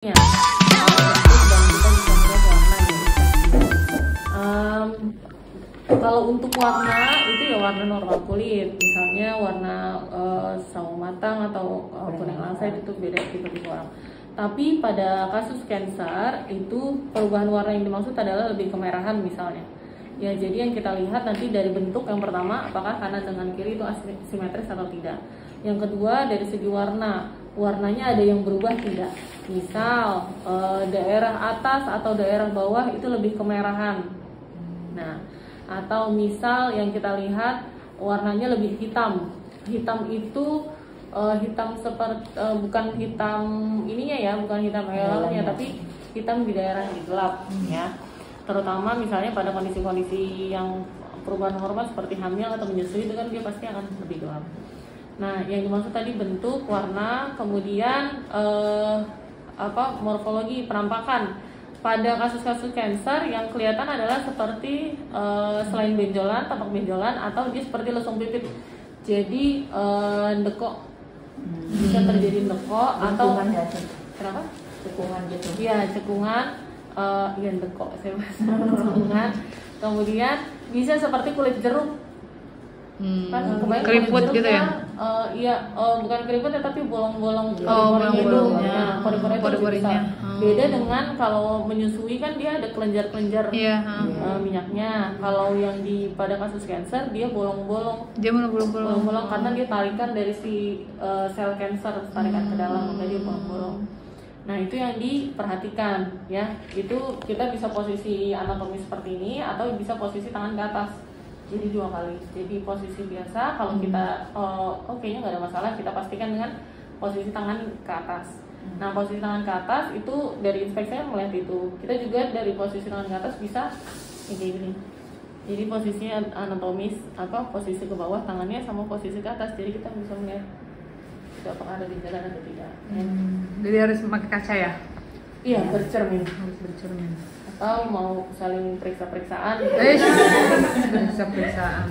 Ya, bentuk dan kita bisa melihat warna gitu. Kalau untuk warna itu ya warna normal kulit, misalnya warna sawo matang atau kuning langsat itu beda tipe-tipe orang. Tapi pada kasus cancer itu perubahan warna yang dimaksud adalah lebih kemerahan misalnya. Ya, jadi yang kita lihat nanti dari bentuk yang pertama apakah kanan dengan kiri itu asimetris atau tidak. Yang kedua dari segi warnanya ada yang berubah tidak. Misal daerah atas atau daerah bawah itu lebih kemerahan. Nah, atau misal yang kita lihat warnanya lebih hitam. Hitam itu hitam seperti bukan hitam ininya ya, bukan hitam helalnya, tapi hitam di daerah yang gelap ya. Terutama misalnya pada kondisi-kondisi yang perubahan hormon seperti hamil atau menyusui itu kan dia pasti akan lebih gelap. Nah, yang dimaksud tadi bentuk, warna, kemudian morfologi, penampakan. Pada kasus-kasus cancer yang kelihatan adalah seperti selain benjolan, tampak benjolan atau dia seperti lesung pipit. Jadi ndekok. Bisa terjadi ndekok atau kenapa? Cekungan gitu. Iya, cekungan. Iya ndekok saya bahasa cekungan. Kemudian bisa seperti kulit jeruk. Kan keriput gitu ya? Iya, bukan keriput ya, tapi bolong-bolong bolong-bolongnya. Pori-porinya. Beda dengan kalau menyusui kan dia ada kelenjar-kelenjar minyaknya. Kalau yang pada kasus cancer dia bolong-bolong. Dia bolong-bolong Karena dia tarikan dari si sel cancer, tarikan ke dalam, makanya dia bolong-bolong. Nah, itu yang diperhatikan ya. Itu kita bisa posisi anatomi seperti ini atau bisa posisi tangan ke atas. Jadi 2 kali. Jadi posisi biasa kalau kita kayaknya nggak ada masalah, kita pastikan dengan posisi tangan ke atas. Nah, posisi tangan ke atas itu dari inspeksinya melihat itu. Kita juga dari posisi tangan ke atas bisa kayak gini. Jadi posisinya anatomis posisi ke bawah tangannya sama posisi ke atas. Jadi kita bisa melihat itu apakah ada benjolan atau tidak. Jadi harus memakai kaca ya? Iya, bercermin. Harus bercermin. Atau mau saling periksa-periksaan. Periksa-periksaan.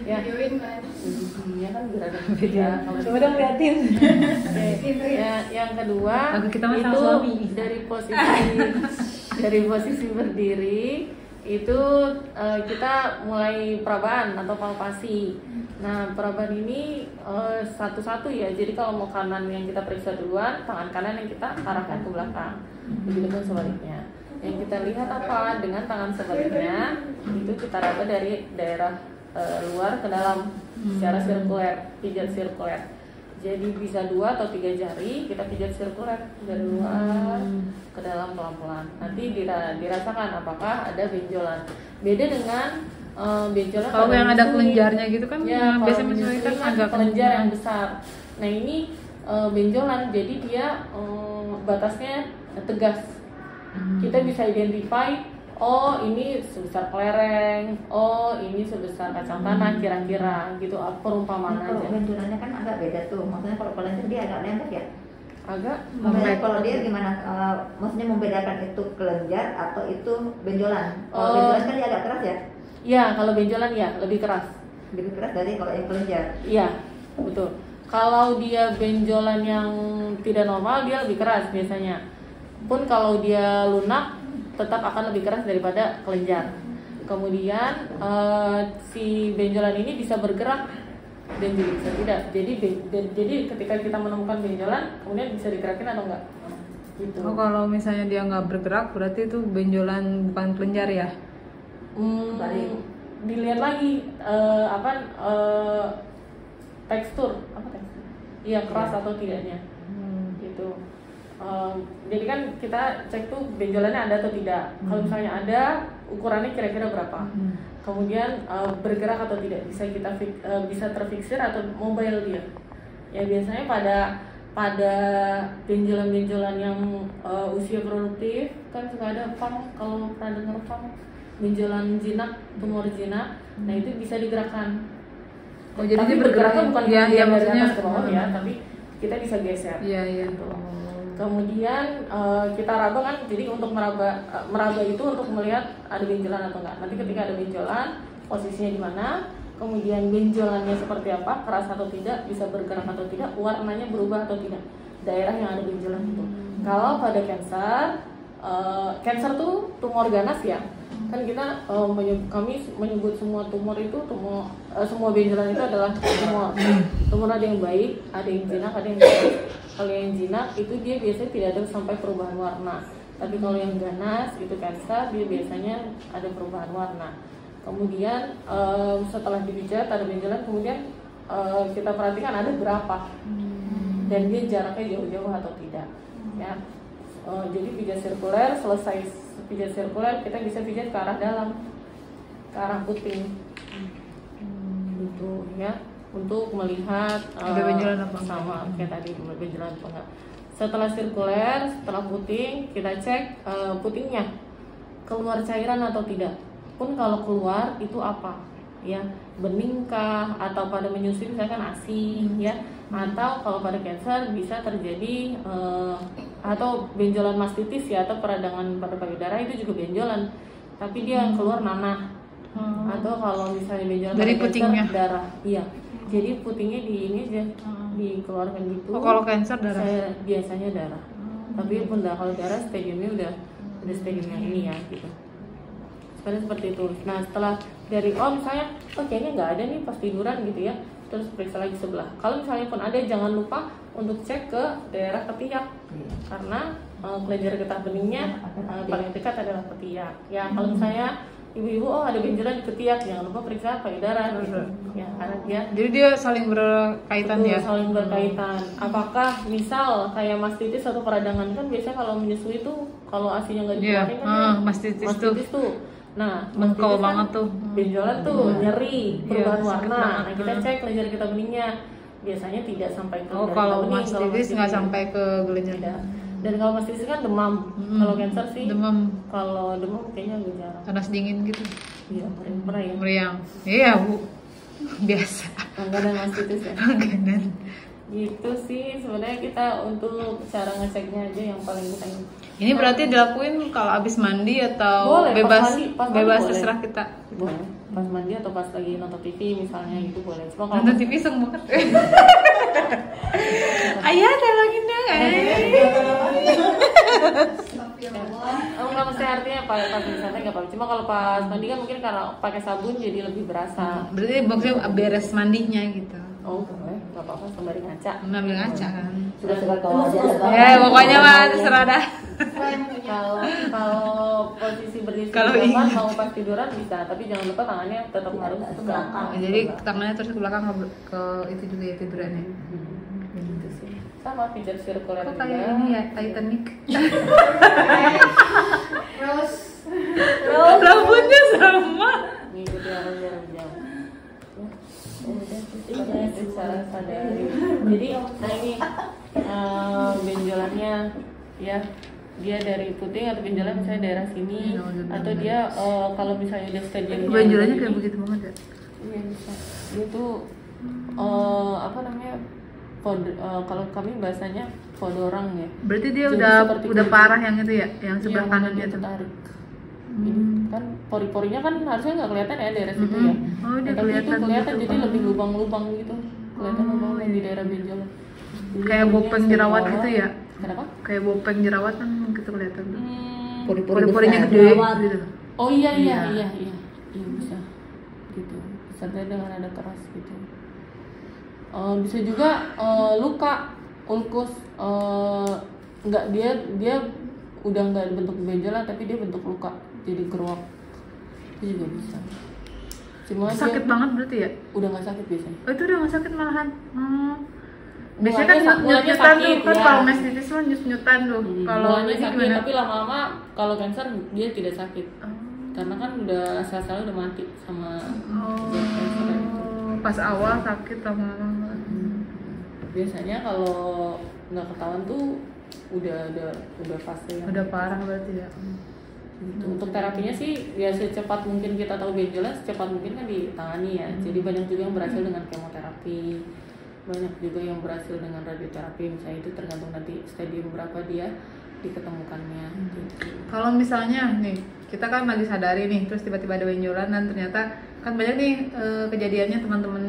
Ya. Iya kan biar ada beda. Coba dong liatin. Ya, yang kedua kita itu dari posisi berdiri itu kita mulai perabaan atau palpasi. Nah, perabaan ini satu-satu ya. Jadi kalau mau kanan yang kita periksa duluan, tangan kanan yang kita arahkan ke belakang. Begitupun sebaliknya. Yang kita lihat apa dengan tangan sebaliknya itu kita raba dari daerah luar ke dalam secara sirkuler, pijat sirkuler. Jadi bisa 2 atau 3 jari kita pijat sirkuler dari luar ke dalam pelan-pelan. Nanti dirasakan apakah ada benjolan. Beda dengan benjolan kalau yang ada kelenjarnya gitu kan ya, biasanya menyusui kan agak kelenjar yang besar. Nah, ini benjolan jadi dia batasnya tegas. Kita bisa identify, oh ini sebesar kelereng, oh ini sebesar kacang tanah kira-kira gitu, perumpamaan aja. Kalau benjolannya kan agak beda tuh, maksudnya kalau kelenjar dia agak lembek ya? Agak Maksudnya kalau dia gimana, maksudnya membedakan itu kelenjar atau itu benjolan? Kalau benjolan kan dia agak keras ya? Iya, kalau benjolan ya lebih keras. Lebih keras dari kalau yang kelenjar? Iya, betul. Kalau dia benjolan yang tidak normal dia lebih keras biasanya. Pun kalau dia lunak tetap akan lebih keras daripada kelenjar. Kemudian si benjolan ini bisa bergerak dan juga bisa tidak. Jadi ketika kita menemukan benjolan, kemudian bisa digerakin atau enggak? Gitu. Oh, kalau misalnya dia nggak bergerak berarti itu benjolan bukan kelenjar ya? Dilihat lagi tekstur iya keras atau tidaknya gitu. Jadi kan kita cek tuh benjolannya ada atau tidak. Kalau misalnya ada, ukurannya kira-kira berapa. Kemudian bergerak atau tidak, bisa terfiksir atau mobile dia. Ya biasanya pada benjolan-benjolan yang usia produktif kan suka ada kalau pernah dengar benjolan jinak, tumor jinak. Nah, itu bisa digerakkan. Oh, jadi tapi dia bergeraknya bukan ya, dari maksudnya atas ke bawah ya, tapi kita bisa geser. Iya. Gitu. Kemudian kita raba kan, jadi untuk meraba itu untuk melihat ada benjolan atau enggak. Nanti ketika ada benjolan, posisinya di mana, kemudian benjolannya seperti apa, keras atau tidak, bisa bergerak atau tidak, warnanya berubah atau tidak, daerah yang ada benjolan itu. Kalau pada cancer tuh tumor ganas ya. Kan kita kami menyebut semua tumor itu semua benjolan itu adalah tumor. Tumor ada yang baik, ada yang jinak, ada yang baik. Kalau yang jinak itu dia biasanya tidak ada sampai perubahan warna. Tapi kalau yang ganas itu cancer, dia biasanya ada perubahan warna. Kemudian setelah dipijat ada benjolan, kemudian kita perhatikan ada berapa dan dia jaraknya jauh-jauh atau tidak ya. Jadi pijat sirkuler, selesai pijat sirkuler kita bisa pijat ke arah dalam, ke arah puting gitu ya, untuk melihat ada benjolan apa sama kayak tadi benjolan apa enggak. Setelah sirkuler, setelah puting kita cek putingnya keluar cairan atau tidak. Pun kalau keluar itu apa ya, beningkah atau pada menyusui misalkan ASI ya, atau kalau pada cancer bisa terjadi atau benjolan mastitis ya, atau peradangan pada payudara itu juga benjolan tapi dia yang keluar nanah. Atau kalau misalnya benjolan dari pada putingnya cancer, darah iya, jadi putingnya di ini aja dikeluarkan gitu. kalau cancer darah? Biasanya darah. Tapi pun kalau darah stadiumnya udah stadium yang ini ya gitu. Seperti itu. Nah setelah dari misalnya kayaknya nggak ada nih pas tiduran gitu ya, terus periksa lagi sebelah. Kalau misalnya pun ada, jangan lupa untuk cek ke daerah ketiak karena kelenjar getah beningnya paling dekat adalah ketiak ya. Kalau misalnya ibu-ibu ada benjolan di ketiak, jangan lupa periksa payudara gitu ya, karena jadi dia saling berkaitan ya, saling berkaitan. Apakah misal kayak mastitis atau peradangan, kan biasanya kalau menyusui itu kalau asinya nggak dikeluarin kan mastitis tuh. Nah, mengkol kan banget tuh. benjolan tuh nyeri, perubahan warna. Nah, kita cek kelenjar getah beningnya. Biasanya tidak sampai ke kalau mastitis nggak sampai ke kelenjar. Dan kalau mastitis kan demam. Kalau cancer sih demam. Kalau demam kayaknya agak jarang. Panas dingin gitu. Iya, pernah ya. Meriang. Iya, Bu. Biasa. Langganan mastitis ya. Langganan. Gitu sih sebenarnya kita untuk cara ngeceknya aja yang paling kita ini berarti dilakuin kalau abis mandi atau boleh, bebas pas bebas boleh. terserah kita. Boleh. Pas mandi atau pas lagi nonton TV misalnya gitu boleh. Cuma kalau Nonton TV iseng banget. Ayah tolongin dong. Enggak mesti artinya pas misalnya nggak apa-apa. Cuma kalau pas mandi kan mungkin karena pakai sabun jadi lebih berasa. Berarti maksudnya beres mandinya gitu. Oh boleh, nggak apa-apa sembari ngaca. Ngambil ngaca kan. Sudah kalau aja Ya pokoknya mah terserah dah. Kalau posisi berdiri Kalau mau pas tiduran bisa, tapi jangan lupa tangannya tetap harus ke belakang. Jadi tangannya terus ke belakang ke itu juga ya tidurannya. Gitu sih. Sama pijat sirkuler Kok juga. kayak ini ya Titanic. terus Rambutnya sama. Ngikuti arah jarak jauh. Itu cara sadari. Jadi, nah ini benjolannya ya, dia dari puting atau benjolan misalnya daerah sini, atau dia kalau misalnya udah stadiumnya benjolannya kayak begitu banget ya? Iya bisa. Dia tuh apa namanya? Kalau kami bahasanya podorang ya. Berarti dia Jadi udah parah yang itu ya, yang sebelah kanannya itu tuh. tarik. Ini kan pori-porinya kan harusnya nggak kelihatan ya daerah situ ya. Oh, dia Tapi itu kelihatan gitu. jadi lebih lubang-lubang gitu. Kelihatan lubang di daerah benjolan. Jadi Kayak ininya bopeng dari jerawat bawah. gitu ya? Kenapa? Kayak bopeng jerawat kan gitu kelihatan tuh. pori-porinya gede gitu. Oh iya Iya. iya bisa gitu. Disertai dengan nada keras gitu. Bisa juga luka ulkus, nggak dia udah nggak bentuk benjolan tapi dia bentuk luka jadi keruak, itu juga bisa. Cuma Sakit banget berarti ya? udah nggak sakit biasanya. Oh itu udah nggak sakit malahan. Biasanya kan Mulanya nyut-nyutan tuh sakit, kan ya. kalau mastitis mah nyut-nyutan tuh. Kalau Mulanya ini sakit gimana? tapi lama-lama kalau cancer dia tidak sakit karena kan udah sel-selnya udah mati sama zat cancer itu. Pas awal sakit lama-lama. Biasanya kalau nggak ketahuan tuh udah fase yang Udah parah berarti ya. gitu. Untuk terapinya sih ya secepat mungkin kita tahu benjolan, secepat mungkin kan ditangani ya. Jadi banyak juga yang berhasil dengan kemoterapi, banyak juga yang berhasil dengan radioterapi. Misalnya itu tergantung nanti stadium berapa dia diketemukannya. Gitu. Kalau misalnya nih kita kan lagi sadari nih terus tiba-tiba ada benjolan dan ternyata kan banyak nih kejadiannya teman-teman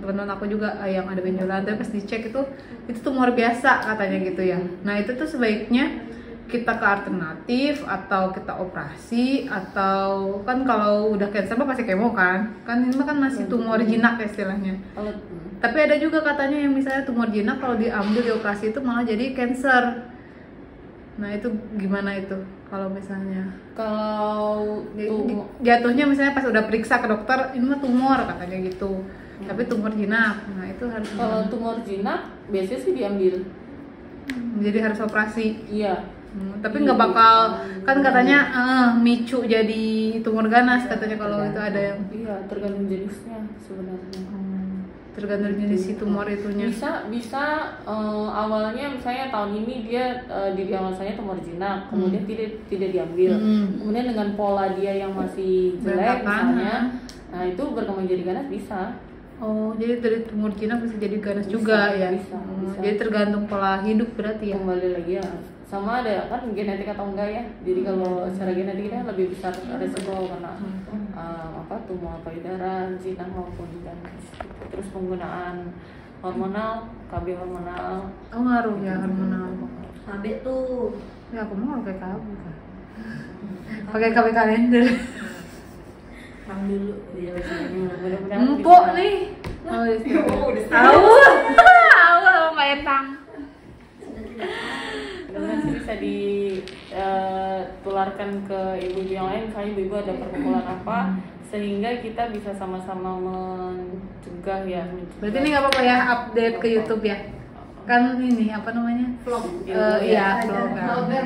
teman-teman aku juga yang ada benjolan, tapi pas dicek itu tumor biasa katanya gitu ya. Nah itu tuh sebaiknya kita ke alternatif atau kita operasi, atau kan kalau udah cancer mah pasti kemo kan ini mah kan masih tumor jinak ya istilahnya. Tapi ada juga katanya yang misalnya tumor jinak kalau diambil dioperasi itu malah jadi cancer. Nah itu gimana itu kalau misalnya Kalau jatuhnya misalnya pas udah periksa ke dokter ini mah tumor katanya gitu, tapi tumor jinak. Nah itu harus kalau tumor jinak biasanya sih diambil. jadi harus operasi. Iya. Tapi nggak bakal kan katanya micu jadi tumor ganas katanya kalau itu ada yang Iya, tergantung jenisnya sebenarnya. tergantung jenis si tumor itunya. Bisa awalnya misalnya tahun ini dia didiagnosanya tumor jinak, kemudian tidak diambil. Kemudian dengan pola dia yang masih jelek misalnya, nah itu berkembang jadi ganas bisa. Oh, jadi dari tumor jinak bisa jadi ganas juga ya? Bisa. Jadi tergantung pola hidup berarti ya? Kembali lagi ya, sama ada kan genetik atau enggak ya. Jadi kalau secara genetik kan lebih besar resiko karena tumor payudara, jinak maupun ganas. Terus penggunaan hormonal, KB hormonal. Oh ngaruh ya hormonal. KB tuh. Ya aku mau pakai KB kan. Pakai KB kalender. Dulu. Empuk nih. Oh, udah Mbak Entang. Mudah-mudahan sih bisa ditularkan ke ibu-ibu yang lain, misalnya ibu-ibu ada perkumpulan apa, sehingga kita bisa sama-sama mencegah ya. Berarti ini nggak apa-apa ya update ke YouTube ya? Kan ini apa namanya? Vlog. Iya, vlog. Vlogger.